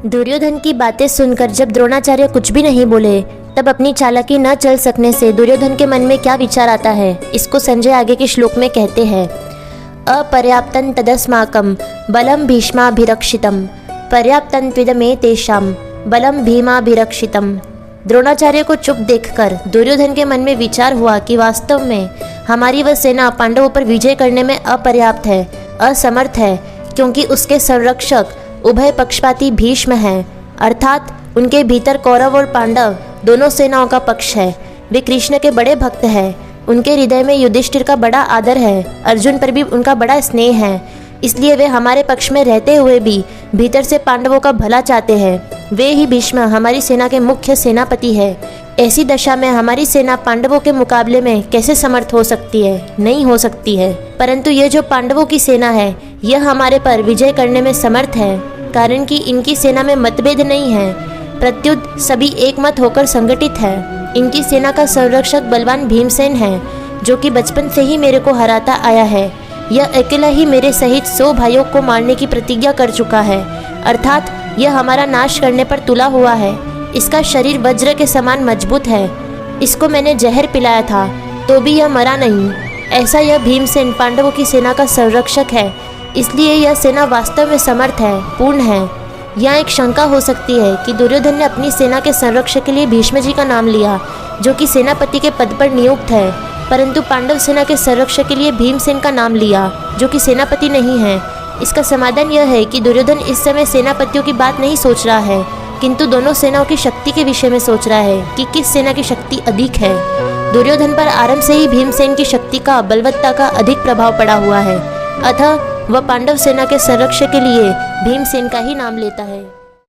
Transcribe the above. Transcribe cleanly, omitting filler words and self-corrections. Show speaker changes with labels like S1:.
S1: दुर्योधन की बातें सुनकर जब द्रोणाचार्य कुछ भी नहीं बोले, तब अपनी चालाकी न चल सकने से दुर्योधन के मन में क्या विचार आता है, इसको संजय आगे के श्लोक में कहते हैं। अपर्याप्तं तदस्माकं बलं भीष्माभिरक्षितं पर्याप्तं त्विदमे तेषां बलं भीमाभिरक्षितं। द्रोणाचार्य को चुप देखकर दुर्योधन के मन में विचार हुआ कि वास्तव में हमारी वह सेना पांडवों पर विजय करने में अपर्याप्त है, असमर्थ है, क्योंकि उसके संरक्षक उभय पक्षपाती भीष्म हैं, अर्थात उनके भीतर कौरव और पांडव दोनों सेनाओं का पक्ष है। वे कृष्ण के बड़े भक्त हैं, उनके हृदय में युधिष्ठिर का बड़ा आदर है, अर्जुन पर भी उनका बड़ा स्नेह है, इसलिए वे हमारे पक्ष में रहते हुए भी भीतर से पांडवों का भला चाहते हैं। वे ही भीष्म हमारी सेना के मुख्य सेनापति है। ऐसी दशा में हमारी सेना पांडवों के मुकाबले में कैसे समर्थ हो सकती है? नहीं हो सकती है। परंतु ये जो पांडवों की सेना है, यह हमारे पर विजय करने में समर्थ है, कारण कि इनकी सेना में मतभेद नहीं है, प्रत्युत सभी एक मत होकर संगठित है। इनकी सेना का संरक्षक बलवान भीमसेन है, जो कि बचपन से ही मेरे को हराता आया है। यह अकेला ही मेरे सहित 100 भाइयों को मारने की प्रतिज्ञा कर चुका है, अर्थात यह हमारा नाश करने पर तुला हुआ है। इसका शरीर वज्र के समान मजबूत है। इसको मैंने जहर पिलाया था तो भी यह मरा नहीं। ऐसा यह भीमसेन पांडवों की सेना का संरक्षक है, इसलिए यह सेना वास्तव में समर्थ है, पूर्ण है। यहाँ एक शंका हो सकती है कि दुर्योधन ने अपनी सेना के संरक्षक के लिए भीष्म जी का नाम लिया, जो कि सेनापति के पद पर नियुक्त है, परंतु पांडव सेना के संरक्षक के लिए भीमसेन का नाम लिया, जो कि सेनापति नहीं है। इसका समाधान यह है कि दुर्योधन इस समय सेनापतियों की बात नहीं सोच रहा है, किंतु दोनों सेनाओं की शक्ति के विषय में सोच रहा है कि किस सेना की शक्ति अधिक है। दुर्योधन पर आरंभ से ही भीमसेन की शक्ति का, बलवत्ता का अधिक प्रभाव पड़ा हुआ है, अतः वह पांडव सेना के संरक्षक के लिए भीमसेन का ही नाम लेता है।